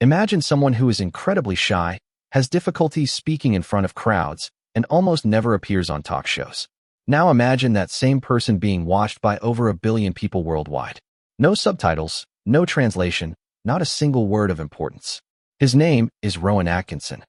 Imagine someone who is incredibly shy, has difficulty speaking in front of crowds, and almost never appears on talk shows. Now imagine that same person being watched by over 1 billion people worldwide. No subtitles, no translation, not a single word of importance. His name is Rowan Atkinson.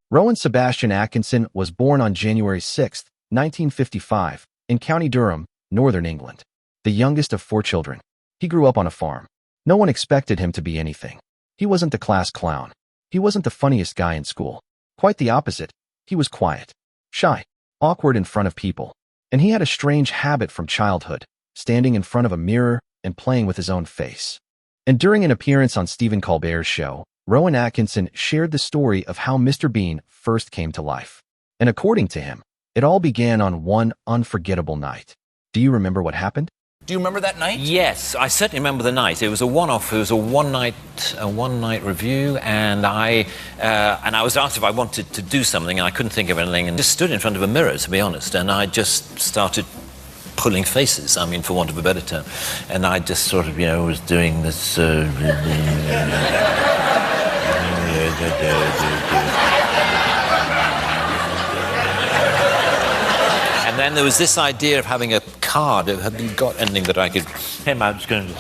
Rowan Sebastian Atkinson was born on January 6, 1955, in County Durham, Northern England. The youngest of 4 children. He grew up on a farm. No one expected him to be anything. He wasn't the class clown. He wasn't the funniest guy in school. Quite the opposite. He was quiet, shy, awkward in front of people. And he had a strange habit from childhood, standing in front of a mirror and playing with his own face. And during an appearance on Stephen Colbert's show, Rowan Atkinson shared the story of how Mr. Bean first came to life. And according to him, it all began on one unforgettable night. Do you remember what happened? Do you remember that night? Yes, I certainly remember the night. It was a one-off. It was a one-night review, and I was asked if I wanted to do something, and I couldn't think of anything, and just stood in front of a mirror, to be honest, and I just started pulling faces, I mean, for want of a better term. And I just sort of, was doing this... And then there was this idea of having a card that hadn't got anything that I could... Him, I was going to...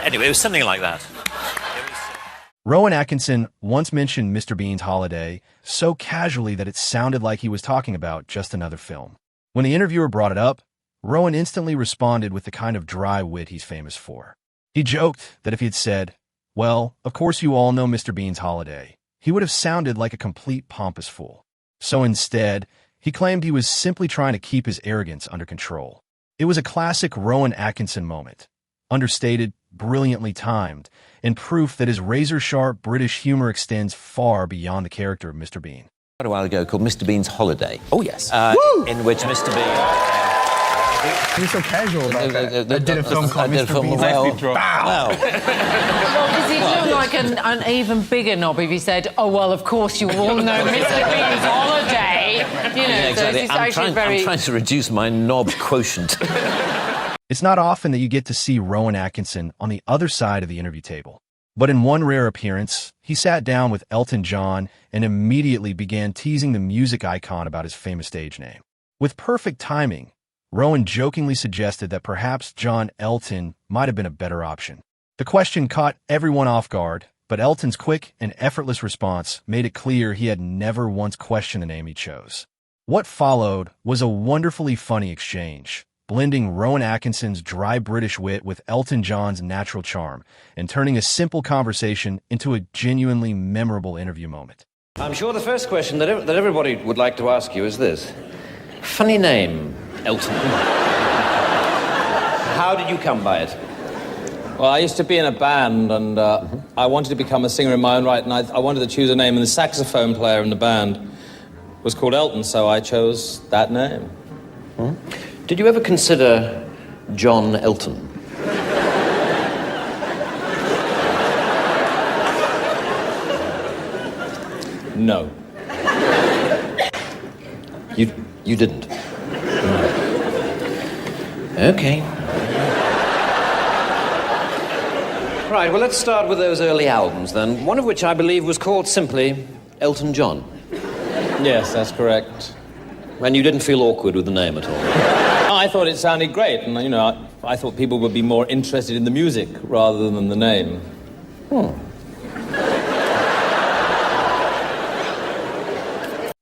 Anyway, it was something like that. Rowan Atkinson once mentioned Mr. Bean's Holiday so casually that it sounded like he was talking about just another film. When the interviewer brought it up, Rowan instantly responded with the kind of dry wit he's famous for. He joked that if he had said, "Well, of course you all know Mr. Bean's Holiday," he would have sounded like a complete pompous fool. So instead, he claimed he was simply trying to keep his arrogance under control. It was a classic Rowan Atkinson moment. Understated, brilliantly timed, and proof that his razor-sharp British humor extends far beyond the character of Mr. Bean. Quite a while ago, called Mr. Bean's Holiday. Oh, yes. In which Mr. Bean... You're so casual about that. I did a film called Mr. Bean's Wow. Well, does he look like an even bigger knob if he said, "Oh, well, of course you all know Mr. Bean's Holiday"? Yeah, exactly. So I'm trying to reduce my knob quotient. It's not often that you get to see Rowan Atkinson on the other side of the interview table. But in one rare appearance, he sat down with Elton John and immediately began teasing the music icon about his famous stage name. With perfect timing, Rowan jokingly suggested that perhaps John Elton might have been a better option. The question caught everyone off guard, but Elton's quick and effortless response made it clear he had never once questioned the name he chose. What followed was a wonderfully funny exchange, blending Rowan Atkinson's dry British wit with Elton John's natural charm and turning a simple conversation into a genuinely memorable interview moment. I'm sure the first question that everybody would like to ask you is this. Funny name, Elton. How did you come by it? Well, I used to be in a band, and I wanted to become a singer in my own right, and I wanted to choose a name, and the saxophone player in the band was called Elton, so I chose that name. Hmm? Did you ever consider John Elton? No. You didn't? Okay. Right, well, let's start with those early albums, then. One of which I believe was called simply Elton John. Yes, that's correct. And you didn't feel awkward with the name at all? I thought it sounded great, and, you know, I thought people would be more interested in the music rather than the name.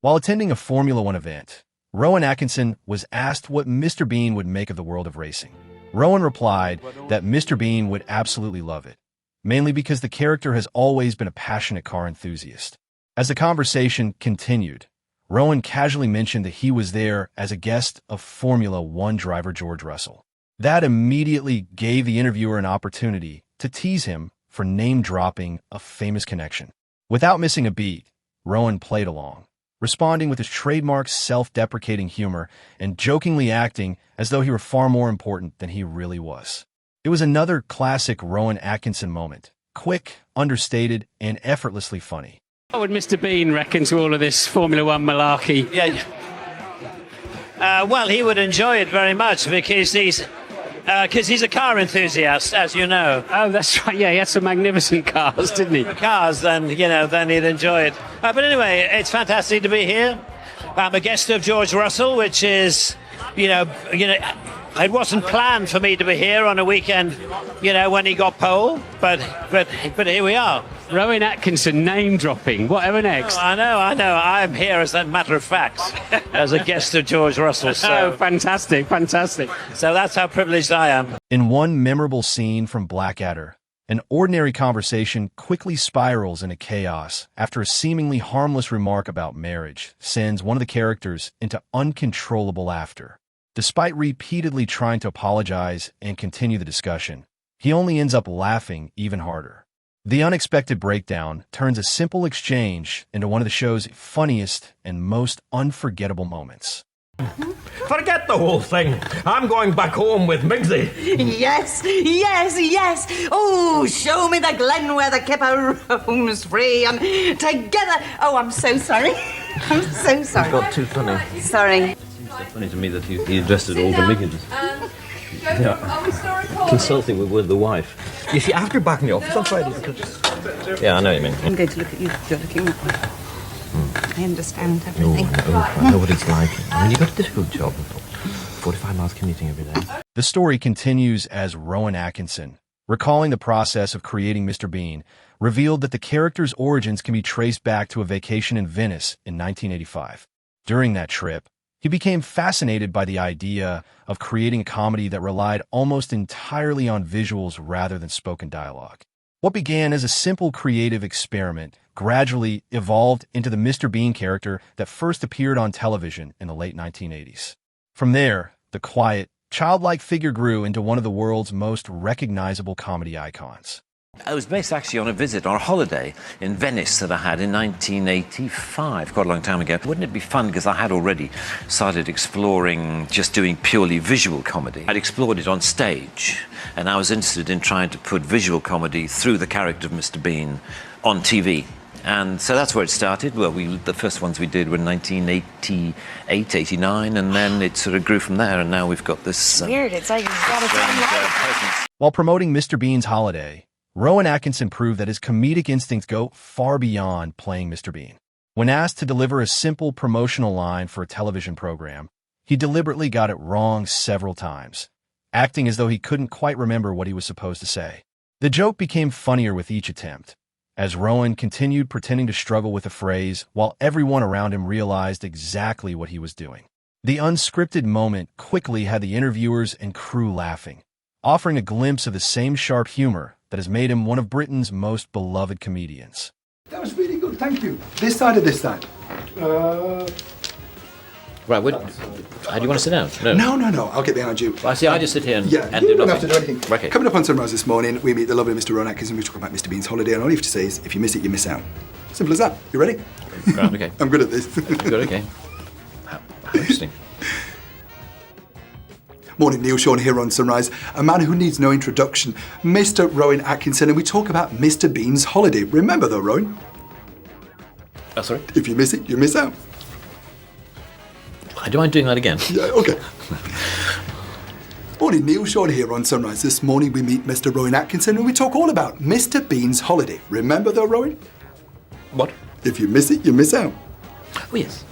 While attending a Formula One event, Rowan Atkinson was asked what Mr. Bean would make of the world of racing. Rowan replied that Mr. Bean would absolutely love it, mainly because the character has always been a passionate car enthusiast. As the conversation continued, Rowan casually mentioned that he was there as a guest of Formula One driver George Russell. That immediately gave the interviewer an opportunity to tease him for name-dropping a famous connection. Without missing a beat, Rowan played along, responding with his trademark self-deprecating humor and jokingly acting as though he were far more important than he really was. It was another classic Rowan Atkinson moment, quick, understated, and effortlessly funny. What would Mr. Bean reckon to all of this Formula One malarkey? Yeah. Well, he would enjoy it very much because he's a car enthusiast, as you know. Oh, that's right. Yeah, he had some magnificent cars, didn't he? Cars, then he'd enjoy it. But anyway, it's fantastic to be here. I'm a guest of George Russell, which is, it wasn't planned for me to be here on a weekend, when he got pole, but here we are. Rowan Atkinson name-dropping. Whatever next? Oh, I know. I'm here as a matter of fact, as a guest of George Russell. So. Oh, fantastic. So that's how privileged I am. In one memorable scene from Blackadder, an ordinary conversation quickly spirals into chaos after a seemingly harmless remark about marriage sends one of the characters into uncontrollable laughter. Despite repeatedly trying to apologize and continue the discussion, he only ends up laughing even harder. The unexpected breakdown turns a simple exchange into one of the show's funniest and most unforgettable moments. Forget the whole thing. I'm going back home with Migsy. Yes. Oh, show me the glen where the kipper roams free and together. Oh, I'm so sorry. I'm so sorry. It got too funny. Sorry. It's so funny to me that he addressed it all to Miggins. Consulting with the wife. You see, after back in the office on Friday, yeah, I know what you mean. I'm going to look at you. You're looking at me. I understand everything. I know what it's like. I mean, you've got a difficult job. 45 miles commuting every day. The story continues as Rowan Atkinson, recalling the process of creating Mr. Bean, revealed that the character's origins can be traced back to a vacation in Venice in 1985. During that trip, he became fascinated by the idea of creating a comedy that relied almost entirely on visuals rather than spoken dialogue. What began as a simple creative experiment gradually evolved into the Mr. Bean character that first appeared on television in the late 1980s. From there, the quiet, childlike figure grew into one of the world's most recognizable comedy icons. I was based actually on a visit, on a holiday in Venice that I had in 1985, quite a long time ago. Wouldn't it be fun, because I had already started exploring just doing purely visual comedy. I'd explored it on stage, and I was interested in trying to put visual comedy through the character of Mr. Bean on TV. And so that's where it started. Well, the first ones we did were in 1988, 89, and then it sort of grew from there, and now we've got this... Weird, it's like it's got its own life. presence. While promoting Mr. Bean's holiday, Rowan Atkinson proved that his comedic instincts go far beyond playing Mr. Bean. When asked to deliver a simple promotional line for a television program, he deliberately got it wrong several times, acting as though he couldn't quite remember what he was supposed to say. The joke became funnier with each attempt, as Rowan continued pretending to struggle with a phrase while everyone around him realized exactly what he was doing. The unscripted moment quickly had the interviewers and crew laughing, offering a glimpse of the same sharp humor that has made him one of Britain's most beloved comedians. That was really good, thank you. This side or this side? Right, how do you want to sit down? No, I'll get behind you. Well, I see, I just sit here and you do don't nothing. have to do anything. Okay. Coming up on Sunrise this morning, we meet the lovely Mr. Rowan Atkinson. We talk about Mr. Bean's holiday, and all you have to say is, if you miss it, you miss out. Simple as that. You ready? Right, okay. I'm good at this. Good, okay. How interesting. Morning, Neil Sean here on Sunrise. A man who needs no introduction, Mr. Rowan Atkinson, and we talk about Mr. Bean's holiday. Remember though, Rowan? Oh, sorry? If you miss it, you miss out. Do you mind doing that again? Yeah, okay. Morning, Neil Sean here on Sunrise. This morning we meet Mr. Rowan Atkinson and we talk all about Mr. Bean's holiday. Remember though, Rowan? What? If you miss it, you miss out. Oh, yes.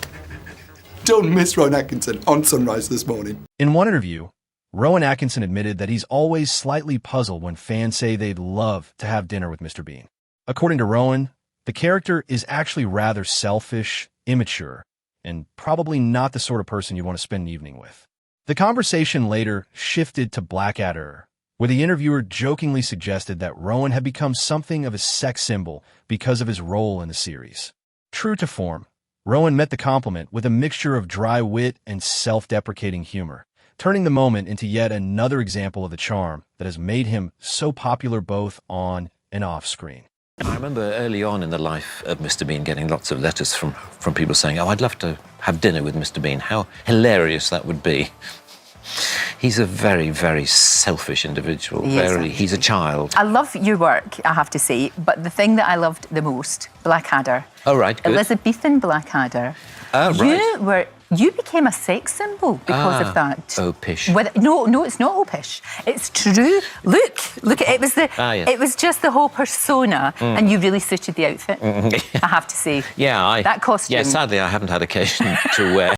Don't miss Rowan Atkinson on Sunrise this morning. In one interview, Rowan Atkinson admitted that he's always slightly puzzled when fans say they'd love to have dinner with Mr. Bean. According to Rowan, the character is actually rather selfish, immature, and probably not the sort of person you want to spend an evening with. The conversation later shifted to Blackadder, where the interviewer jokingly suggested that Rowan had become something of a sex symbol because of his role in the series. True to form, Rowan met the compliment with a mixture of dry wit and self-deprecating humor, turning the moment into yet another example of the charm that has made him so popular both on and off screen. I remember early on in the life of Mr. Bean getting lots of letters from people saying, oh, I'd love to have dinner with Mr. Bean. How hilarious that would be. He's a very, very selfish individual. He's a child. I love your work, I have to say, but the thing that I loved the most, Blackadder. Oh, right, good. Elizabethan Blackadder. Right. You became a sex symbol because of that. Oh, pish. No, it's not oh, pish. It's true. Look, it was yes. It was just the whole persona, and you really suited the outfit. I have to say. Yeah, that costume. Yeah, sadly, I haven't had occasion to wear